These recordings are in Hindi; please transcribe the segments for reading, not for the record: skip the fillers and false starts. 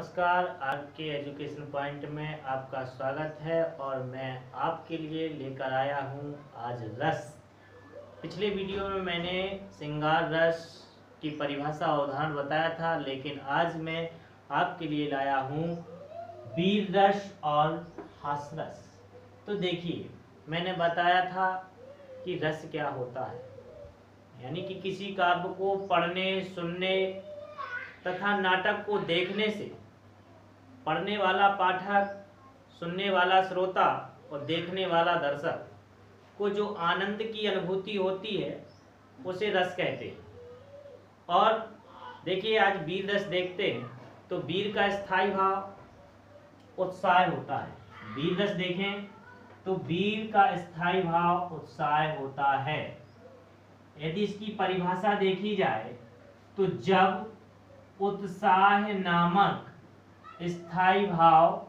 नमस्कार। आज के एजुकेशन पॉइंट में आपका स्वागत है और मैं आपके लिए लेकर आया हूं आज रस। पिछले वीडियो में मैंने श्रृंगार रस की परिभाषा और उदाहरण बताया था, लेकिन आज मैं आपके लिए लाया हूं वीर रस और हास्य रस। तो देखिए, मैंने बताया था कि रस क्या होता है, यानी कि किसी काव्य को पढ़ने, सुनने तथा नाटक को देखने से पढ़ने वाला पाठक, सुनने वाला श्रोता और देखने वाला दर्शक को जो आनंद की अनुभूति होती है उसे रस कहते हैं। और देखिए, आज वीर रस देखते हैं तो वीर का स्थायी भाव उत्साह होता है। वीर रस देखें तो वीर का स्थायी भाव उत्साह होता है। यदि इसकी परिभाषा देखी जाए तो जब उत्साह नामक स्थायी भाव,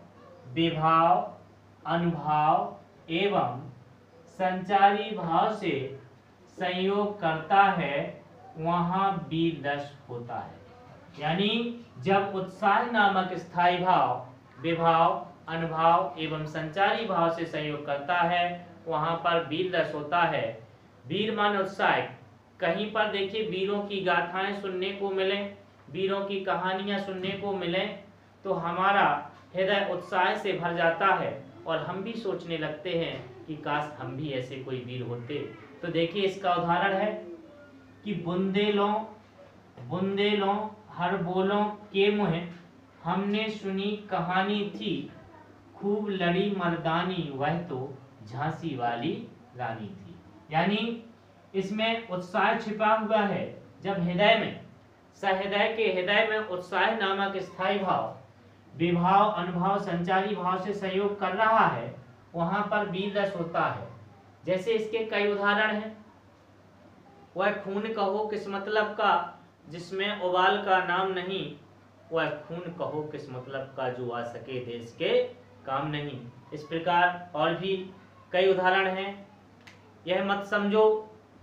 विभाव, अनुभाव एवं संचारी भाव से संयोग करता है, वहां वीर रस होता है। यानी जब उत्साह नामक स्थायी भाव, विभाव, अनुभाव एवं संचारी भाव से संयोग करता है, वहां पर वीर रस होता है। वीर मान उत्साह। कहीं पर देखिए वीरों की गाथाएं सुनने को मिले, वीरों की कहानियां सुनने को मिले तो हमारा हृदय उत्साह से भर जाता है और हम भी सोचने लगते हैं कि काश हम भी ऐसे कोई वीर होते। तो देखिए, इसका उदाहरण है कि बुंदेलों बुंदेलों हर बोलों के मुँह हमने सुनी कहानी थी, खूब लड़ी मर्दानी वह तो झांसी वाली रानी थी। यानी इसमें उत्साह छिपा हुआ है। जब हृदय में, सहृदय के हृदय में उत्साह नामक स्थायी भाव, विभाव, अनुभाव, संचारी भाव से संयोग कर रहा है, वहां पर वीर रस होता है। जैसे इसके कई उदाहरण हैं। वह खून कहो किस मतलब का जिसमें उबाल का नाम नहीं, वह खून कहो किस मतलब का जो आ सके देश के काम नहीं। इस प्रकार और भी कई उदाहरण हैं। यह मत समझो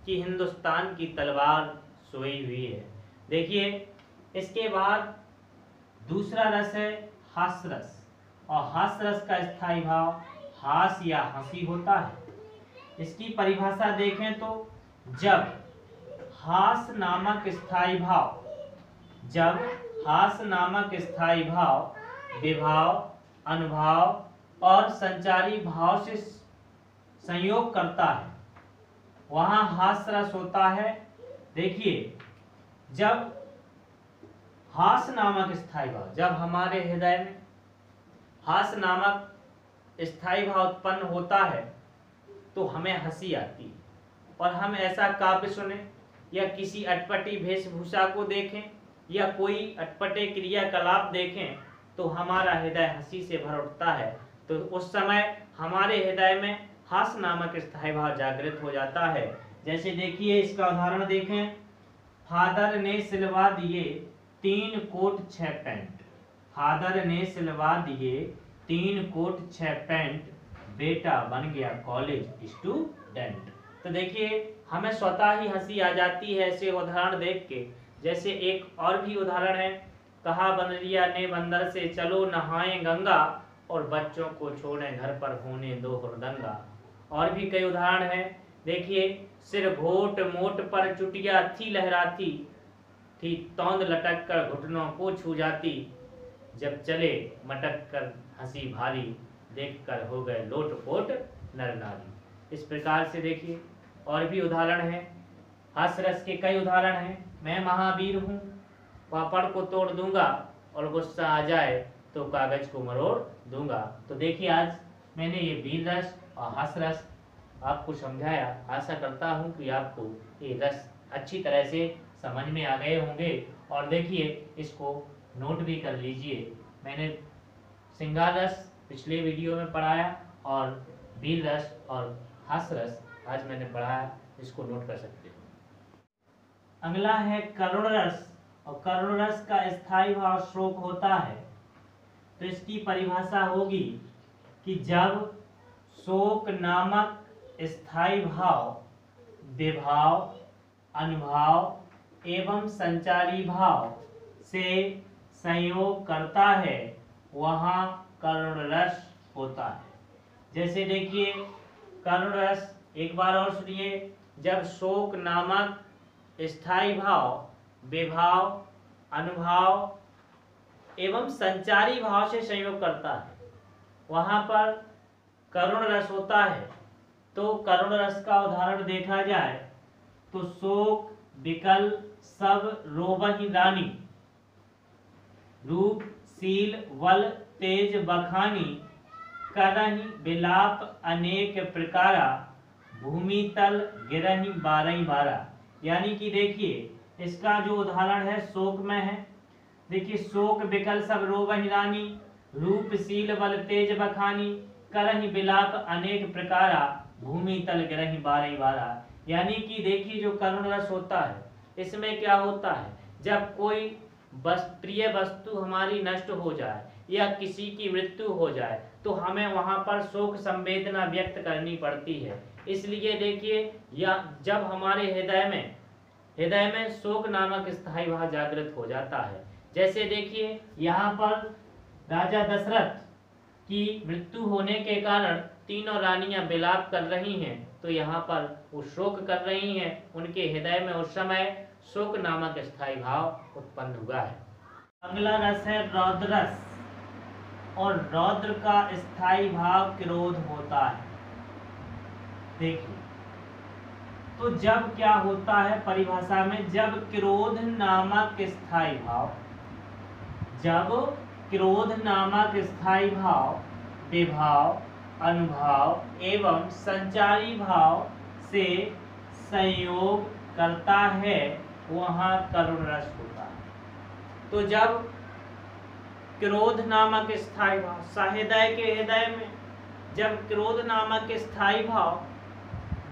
कि हिंदुस्तान की तलवार सोई हुई है। देखिए, इसके बाद दूसरा रस है हास्य रस। और हास्य रस का स्थायी भाव हास या हंसी होता है। इसकी परिभाषा देखें तो जब हास नामक स्थायी भाव, जब हास नामक स्थायी भाव, विभाव, अनुभाव और संचारी भाव से संयोग करता है, वहां हास्य रस होता है। देखिए, जब हास नामक स्थायी भाव, जब हमारे हृदय में हास नामक स्थायी भाव उत्पन्न होता है तो हमें हंसी आती है। और हम ऐसा काव्य सुने या किसी अटपटी वेशभूषा को देखें या कोई अटपटे क्रियाकलाप देखें तो हमारा हृदय हंसी से भर उठता है। तो उस समय हमारे हृदय में हास नामक स्थायी भाव जागृत हो जाता है। जैसे देखिए, इसका उदाहरण देखें। फादर ने सिलवा दिए 3 कोट 6 पैंट, फादर ने सिलवा दिए 3 कोट 6 पैंट, बेटा बन गया कॉलेज स्टूडेंट। तो देखिए, हमें स्वतः ही हंसी आ जाती है ऐसे उदाहरण देख के। जैसे एक और भी उदाहरण है। कहा बनरिया ने बंदर से चलो नहाएं गंगा, और बच्चों को छोड़ें घर पर होने दो हुरदंगा। और भी कई उदाहरण हैं। देखिए, सिर घोट मोट पर चुटिया थी लहराती, थी तौंद लटक कर घुटनों को छू जाती, जब चले मटक कर हंसी भारी, देख कर हो गए लोट पोट नर नारी। इस प्रकार से देखिए और भी उदाहरण हैं। हास्य रस के कई उदाहरण हैं। मैं महावीर हूँ, पापड़ को तोड़ दूंगा, और गुस्सा आ जाए तो कागज को मरोड़ दूंगा। तो देखिए, आज मैंने ये वीर रस और हास्य रस आपको समझाया। आशा करता हूँ कि आपको ये रस अच्छी तरह से समझ में आ गए होंगे। और देखिए, इसको नोट भी कर लीजिए। मैंने श्रृंगार रस पिछले वीडियो में पढ़ाया और वीर रस और हास्य रस आज मैंने पढ़ाया, इसको नोट कर सकते हो। अगला है करुण रस। और करुण रस का स्थायी भाव शोक होता है। तो इसकी परिभाषा होगी कि जब शोक नामक स्थायी भाव, विभाव, अनुभाव एवं संचारी भाव से संयोग करता है वहाँ करुण रस होता है। जैसे देखिए करुण रस, एक बार और सुनिए। जब शोक नामक स्थायी भाव विभाव, अनुभाव एवं संचारी भाव से संयोग करता है, वहां पर करुण रस होता है। तो करुण रस का उदाहरण देखा जाए तो शोक विकल सब रोवहि रानी, रूप शील वल तेज बखानी, करहि विलाप अनेक प्रकारा, भूमि तल गिरहि बारही बारा। यानी कि देखिए इसका जो उदाहरण है शोक में है। देखिए शोक विकल सब रोवहि रानी, रूप शील बल तेज बखानी, करहि विलाप अनेक प्रकारा, भूमि तल गिरहि बारही बारा। यानी कि देखिए जो करुण रस होता है इसमें क्या होता है, जब कोई प्रिय वस्तु हमारी नष्ट हो जाए या किसी की मृत्यु हो जाए तो हमें वहां पर शोक संवेदना व्यक्त करनी पड़ती है। इसलिए देखिए या जब हमारे हृदय में शोक नामक स्थायी भाव जागृत हो जाता है। जैसे देखिए यहाँ पर राजा दशरथ की मृत्यु होने के कारण तीनों रानियां विलाप कर रही हैं, तो यहाँ पर वो शोक कर रही हैं। उनके हृदय में उस समय शोक नामक स्थायी भाव उत्पन्न हुआ है। अगला रस है रौद्र रस, और रौद्र का स्थायी भाव क्रोध होता है। देखिए तो जब क्या होता है परिभाषा में, जब क्रोध नामक स्थायी भाव, जब क्रोध नामक स्थायी भाव विभाव, अनुभाव एवं संचारी भाव से संयोग करता है वहाँ करुण रस होता है। तो जब क्रोध नामक स्थायी भाव हृदय में जब क्रोध नामक स्थायी भाव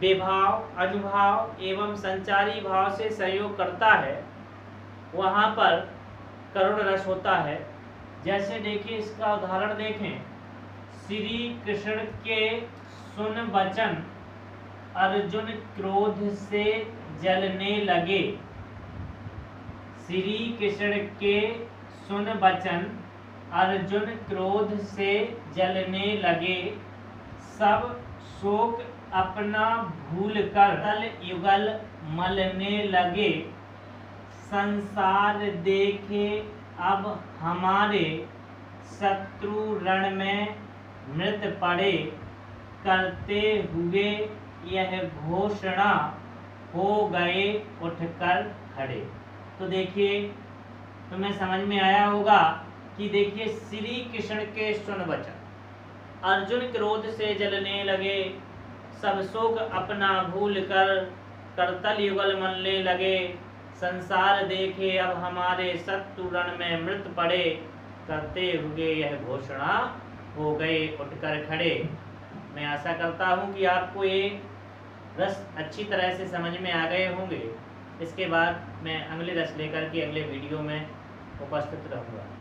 विभाव, अनुभाव एवं संचारी भाव से संयोग करता है वहाँ पर करुण रस होता है। जैसे देखिए इसका उदाहरण देखें, श्री कृष्ण के सुन वचन अर्जुन क्रोध से जलने लगे। श्री कृष्ण के सुन वचन अर्जुन क्रोध से जलने लगे, सब शोक अपना भूल कर तल युगल मलने लगे, संसार देखे अब हमारे, शत्रु रण में मृत पड़े, करते हुए यह घोषणा हो गए उठकर खड़े। तो देखिए तुम्हें समझ में आया होगा कि देखिए श्री कृष्ण के सुन वचन अर्जुन क्रोध से जलने लगे, सब शोक अपना भूल कर करतल युगल मलने लगे, संसार देखे अब हमारे, शत्रु रण में मृत पड़े, करते हुए यह घोषणा हो गए उठकर खड़े। मैं आशा करता हूँ कि आपको ये रस अच्छी तरह से समझ में आ गए होंगे। इसके बाद मैं अगले रस लेकर के अगले वीडियो में उपस्थित रहूँगा।